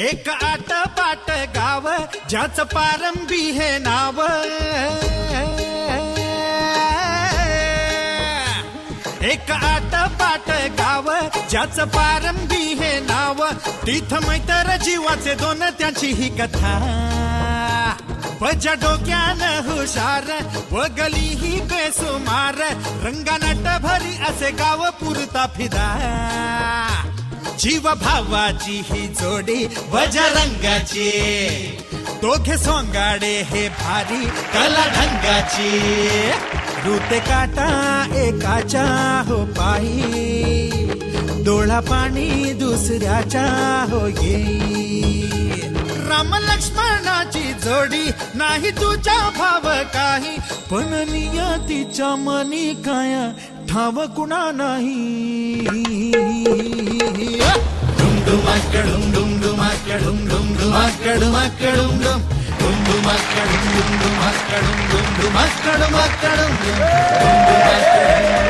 एक आटपाट गाव ज्याचं पारंबी हे नाव, एक आटपाट गाव ज्याचं पारंबी हे नाव, तिथं मैत्र जीवाचे दोन त्याची ही कथा. बजा डोक्यानं हुशार व गली ही बेसुमार, रंगानट भरी असे गाव पुरता फिदा. जीव भावाची ही जोडी बजरंगाची, दोघे सोंगाडे हे भारी कला ढंगाची. रुते काटा एकाच्या हो पायी, डोळा पाणी दुसऱ्याच्या हो येई. राम लक्ष्मणाची जोडी नाही तुझ्या भाव काही, पण नियतीच्या मनी काय ठाव कुणा नाही. डुम डुमाक डुम डुम डुमाक डुम डुम डुमाक डुमाक डुम डुम डुम डुमाक डुम डुम डुमाक डुम डुम डुमाक डुमाक डुम डुम डुमाक